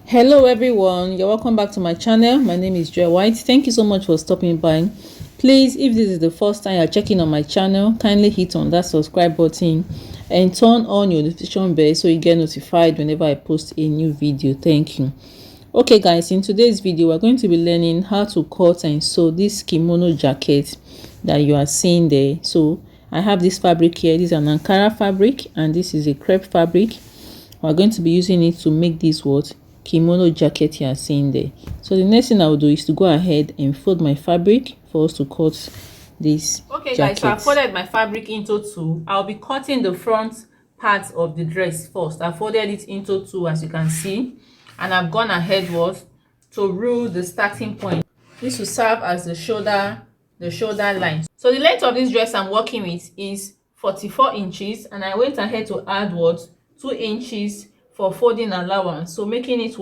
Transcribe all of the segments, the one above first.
Hello everyone, you're welcome back to my channel. My name is Joy White. Thank you so much for stopping by. Please, if this is the first time you're checking on my channel, kindly hit on that subscribe button and turn on your notification bell so you get notified whenever I post a new video. Thank you. Okay guys, in today's video we're going to be learning how to cut and sew this kimono jacket that you are seeing there. So I have this fabric here. This is an Ankara fabric and this is a crepe fabric. We're going to be using it to make this kimono jacket you are seeing there. So the next thing I will do is to go ahead and fold my fabric for us to cut this jacket. Guys, so I folded my fabric into two. I'll be cutting the front part of the dress first. I folded it into two, as you can see, and I've gone ahead to rule the starting point. This will serve as the shoulder line. So the length of this dress I'm working with is 44 inches, and I went ahead to add 2 inches for folding allowance, so making it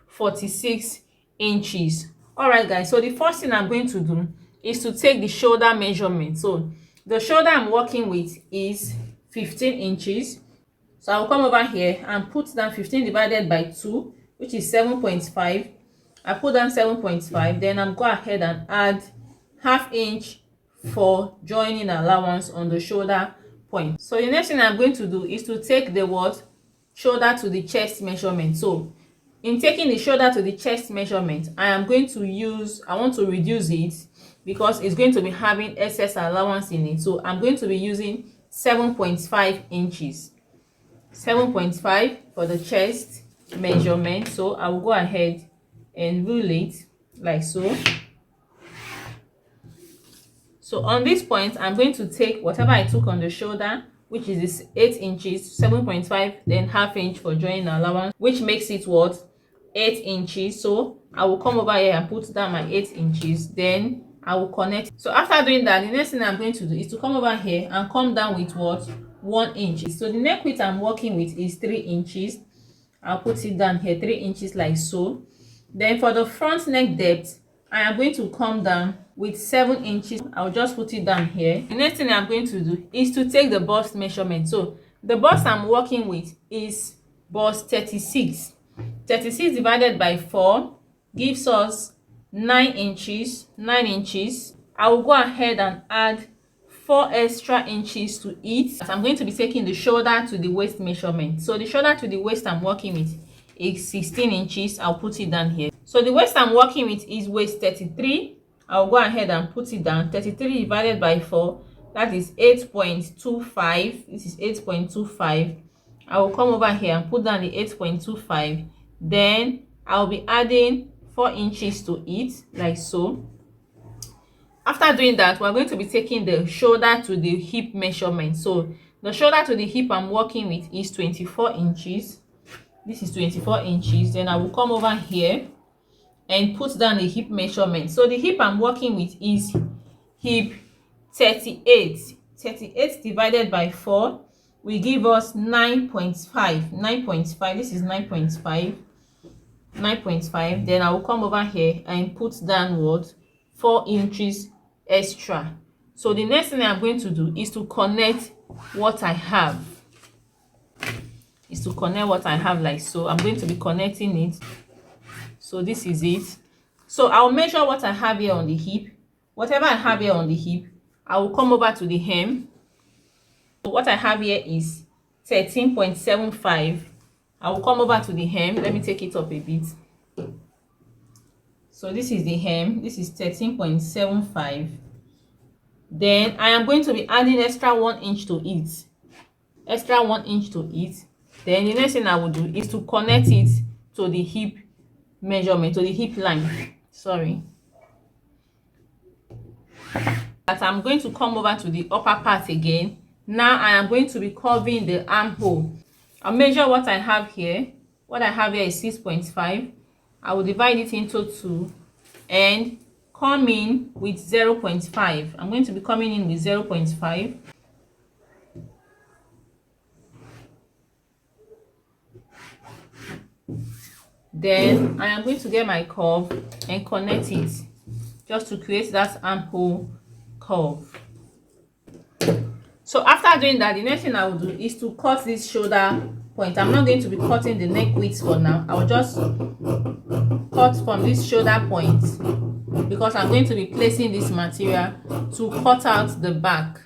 46 inches. All right guys, so the first thing I'm going to do is to take the shoulder measurement. So the shoulder I'm working with is 15 inches, so I'll come over here and put down 15 divided by 2, which is 7.5. I put down 7.5, then I'm go ahead and add ½ inch for joining allowance on the shoulder point. So the next thing I'm going to do is to take the shoulder to the chest measurement. So in taking the shoulder to the chest measurement, I want to reduce it because it's going to be having excess allowance in it. So I'm going to be using 7.5 inches. 7.5 for the chest measurement. So I will go ahead and rule it like so. So on this point, I'm going to take whatever I took on the shoulder, which is this 8 inches, 7.5, then ½ inch for joining allowance, which makes it 8 inches. So I will come over here and put down my 8 inches, then I will connect. So after doing that, the next thing I'm going to do is to come over here and come down with 1 inch. So the neck width I'm working with is 3 inches. I'll put it down here, 3 inches like so. Then for the front neck depth, I am going to come down with 7 inches. I'll just put it down here. The next thing I'm going to do is to take the bust measurement. So the bust I'm working with is bust 36. 36 divided by 4 gives us 9 inches. 9 inches. I will go ahead and add 4 extra inches to it. I'm going to be taking the shoulder to the waist measurement. So the shoulder to the waist I'm working with is 16 inches. I'll put it down here. So the waist I'm working with is waist 33. I'll go ahead and put it down. 33 divided by 4, that is 8.25. This is 8.25. I will come over here and put down the 8.25. Then I'll be adding 4 inches to it like so. After doing that, we're going to be taking the shoulder to the hip measurement. So the shoulder to the hip I'm working with is 24 inches. This is 24 inches. Then I will come over here and put down the hip measurement. So the hip I'm working with is hip 38. 38 divided by 4 will give us 9.5. 9.5. This is 9.5. 9.5. Then I will come over here and put down 4 inches extra. So the next thing I'm going to do is to connect what I have. Like so. I'm going to be connecting it. So this is it. So I'll measure what I have here on the hip. Whatever I have here on the hip, I will come over to the hem. So what I have here is 13.75. I will come over to the hem. Let me take it up a bit. So this is the hem. This is 13.75. Then I am going to be adding extra 1 inch to it. Extra 1 inch to it. Then the next thing I will do is to connect it to the hip measurement, to the hip line. Sorry. But I'm going to come over to the upper part again. Now I am going to be curving the armhole. I'll measure what I have here. What I have here is 6.5. I will divide it into 2 and come in with 0.5. I'm going to be coming in with 0.5. Then I am going to get my curve and connect it just to create that armhole curve. So after doing that, the next thing I will do is to cut this shoulder point. I'm not going to be cutting the neck width for now. I'll just cut from this shoulder point because I'm going to be placing this material to cut out the back.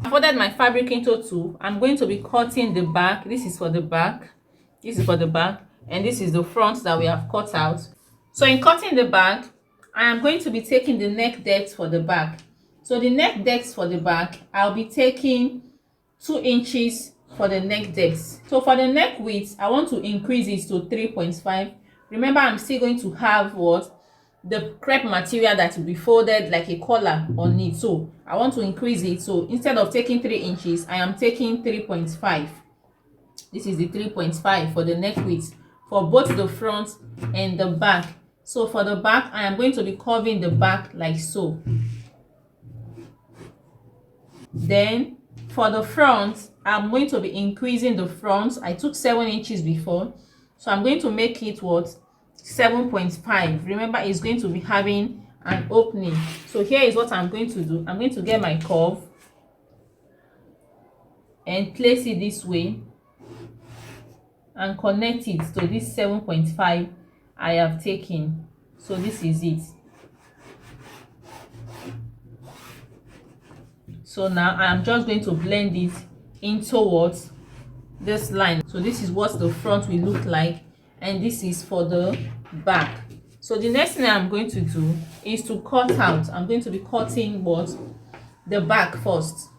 Folded my fabric into two. I'm going to be cutting the back. This is for the back, this is for the back, and this is the front that we have cut out. So in cutting the back, I am going to be taking the neck depth for the back. So the neck depth for the back, I'll be taking 2 inches for the neck depth. So for the neck width, I want to increase it to 3.5. Remember, I'm still going to have what? The crepe material that will be folded like a collar on it. So I want to increase it. So instead of taking 3 inches, I am taking 3.5. This is the 3.5 for the neck width for both the front and the back. So for the back, I am going to be curving the back like so. Then for the front, I'm going to be increasing the front. I took 7 inches before, so I'm going to make it what? 7.5. Remember, it's going to be having an opening. So here is what I'm going to do. I'm going to get my curve and place it this way and connect it to this 7.5 I have taken. So this is it. So now I'm just going to blend it in towards this line. So this is what the front will look like, and this is for the back. So the next thing I'm going to do is to cut out. I'm going to be cutting what? The back first.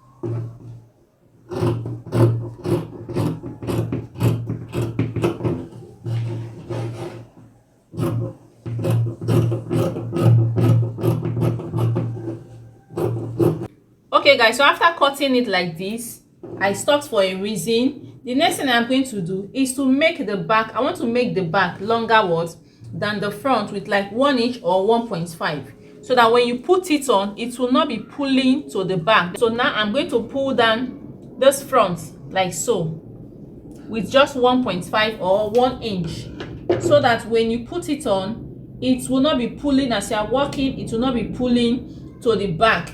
Okay guys, so after cutting it like this, I stopped for a reason. The next thing I'm going to do is to make the back. I want to make the back longer what than the front with like 1 inch or 1.5, so that when you put it on, it will not be pulling to the back. So now I'm going to pull down this front like so with just 1.5 or 1 inch, so that when you put it on, it will not be pulling as you are walking. It will not be pulling to the back.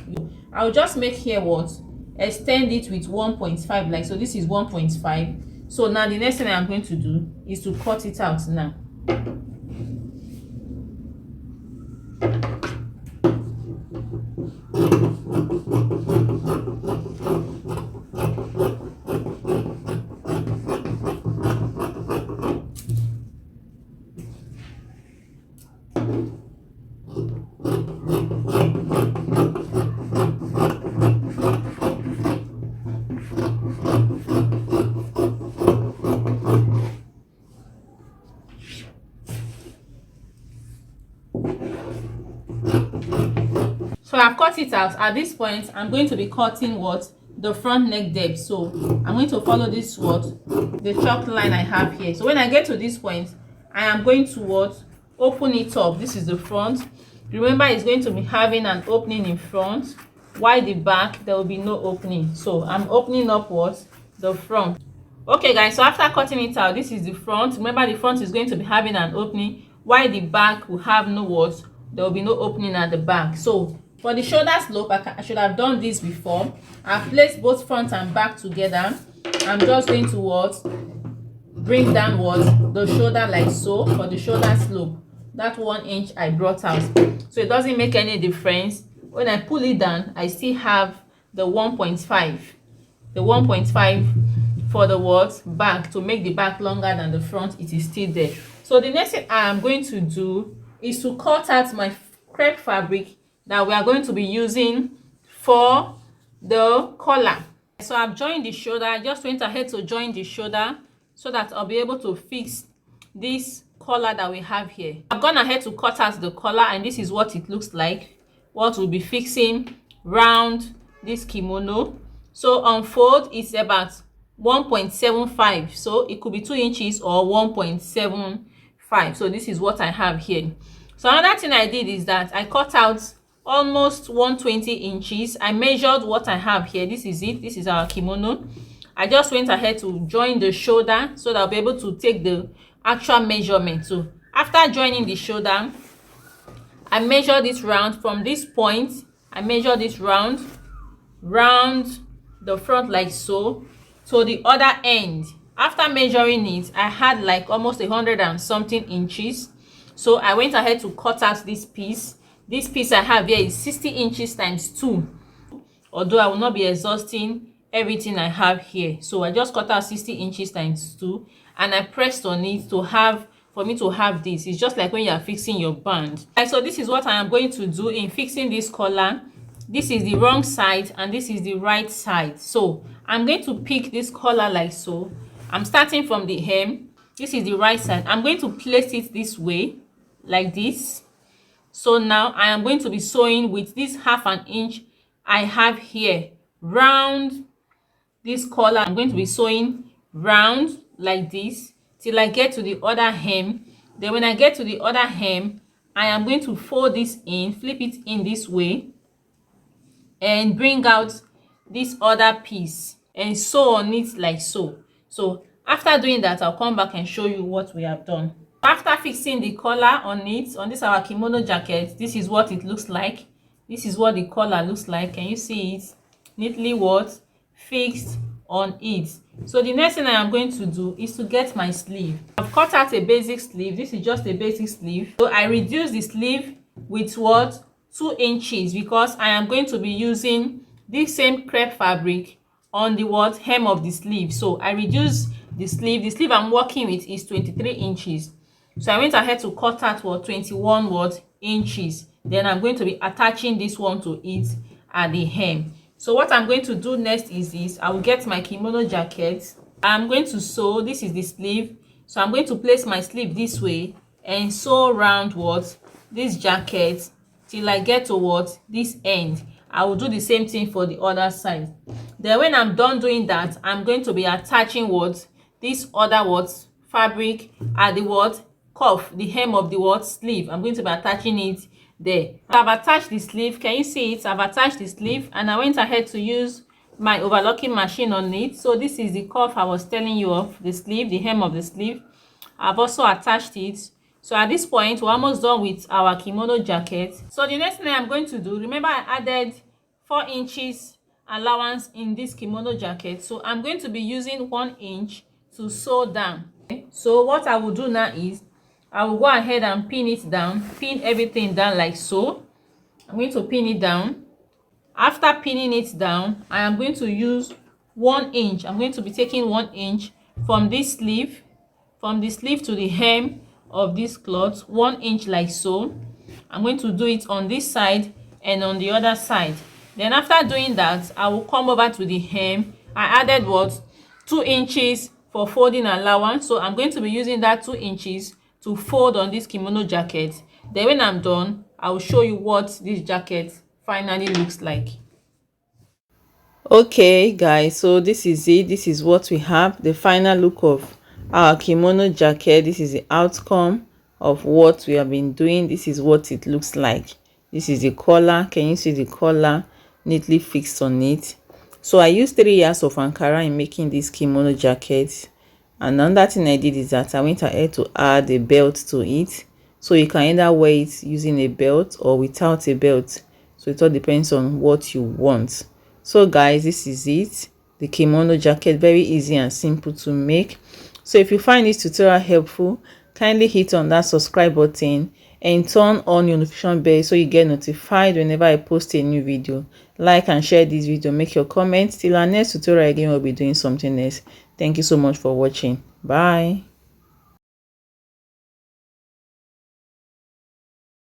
I'll just make here what? Extend it with 1.5 like so. This is 1.5. So now the next thing I'm going to do is to cut it out now. So I've cut it out. At this point, I'm going to be cutting what? The front neck depth. So I'm going to follow this what? The chalk line I have here. So when I get to this point, I am going to what? Open it up. This is the front. Remember, it's going to be having an opening in front, while the back there will be no opening. So I'm opening up what? The front. Okay guys, so after cutting it out, this is the front. Remember, the front is going to be having an opening, while the back will have no what? There will be no opening at the back. So for the shoulder slope, I should have done this before. I've placed both front and back together. I'm just going to what? Bring down what? The shoulder like so. For the shoulder slope, that 1 inch I brought out. So it doesn't make any difference. When I pull it down, I still have the 1.5. The 1.5 for the what? Back, to make the back longer than the front. It is still there. So the next thing I am going to do is to cut out my crepe fabric that we are going to be using for the collar. So I've joined the shoulder. I just went ahead to join the shoulder so that I'll be able to fix this collar that we have here. I've gone ahead to cut out the collar, and this is what it looks like, what we'll be fixing round this kimono. So on fold, it's about 1.75, so it could be 2 inches or 1.75. so this is what I have here. So another thing I did is that I cut out almost 120 inches. I measured what I have here. This is it. This is our kimono. I just went ahead to join the shoulder so that I'll be able to take the actual measurement. So after joining the shoulder, I measured it round from this point. I measured it round the front like so to the other end. After measuring it, I had like almost 100 and something inches. So I went ahead to cut out this piece. This piece I have here is 60 inches times 2. Although I will not be exhausting everything I have here. So I just cut out 60 inches times 2 and I pressed on it for me to have this. It's just like when you are fixing your band. And so this is what I am going to do in fixing this collar. This is the wrong side and this is the right side. So I'm going to pick this collar like so. I'm starting from the hem. This is the right side. I'm going to place it this way, like this. So now I am going to be sewing with this 1/2 inch I have here round this collar. I'm going to be sewing round like this till I get to the other hem. Then when I get to the other hem, I am going to fold this in, flip it in this way, and bring out this other piece and sew on it like so. So after doing that, I'll come back and show you what we have done. After fixing the collar on it, on this our kimono jacket, this is what it looks like. This is what the collar looks like. Can you see it? Neatly what? Fixed on it. So the next thing I am going to do is to get my sleeve. I've cut out a basic sleeve. This is just a basic sleeve. So I reduce the sleeve with what? 2 inches, because I am going to be using this same crepe fabric on the what? Hem of the sleeve. So I reduce the sleeve. The sleeve I'm working with is 23 inches. So I went ahead to cut out what? 21 what? Inches. Then I'm going to be attaching this one to it at the hem. So what I'm going to do next is this. I will get my kimono jacket. I'm going to sew. This is the sleeve. So I'm going to place my sleeve this way and sew around what? This jacket till I get to what? This end. I will do the same thing for the other side. Then when I'm done doing that, I'm going to be attaching what? This other what? Fabric at the what? Cuff, the hem of the what? Sleeve. I'm going to be attaching it there. I've attached the sleeve. Can you see it? I've attached the sleeve and I went ahead to use my overlocking machine on it. So this is the cuff I was telling you of, the sleeve, the hem of the sleeve. I've also attached it. So at this point, we're almost done with our kimono jacket. So the next thing I'm going to do, remember I added 4 inches allowance in this kimono jacket. So I'm going to be using 1 inch to sew down. Okay? So what I will do now is I will go ahead and pin it down, pin everything down like so. I'm going to pin it down. After pinning it down, I am going to use 1 inch. I'm going to be taking 1 inch from this sleeve, from the sleeve to the hem of this cloth, 1 inch like so. I'm going to do it on this side and on the other side. Then after doing that, I will come over to the hem. I added what? 2 inches for folding allowance. So I'm going to be using that 2 inches to fold on this kimono jacket. Then when I'm done, I will show you what this jacket finally looks like. Okay guys, so this is it. This is what we have, the final look of our kimono jacket. This is the outcome of what we have been doing. This is what it looks like. This is the collar. Can you see the collar neatly fixed on it? So I used 3 yards of Ankara in making this kimono jacket. And another thing I did is that I went ahead to add a belt to it. So you can either wear it using a belt or without a belt. So it all depends on what you want. So guys, this is it. The kimono jacket, very easy and simple to make. So if you find this tutorial helpful, kindly hit on that subscribe button and turn on your notification bell so you get notified whenever I post a new video. Like and share this video, make your comments. Till our next tutorial again, we'll be doing something else. Thank you so much for watching. Bye.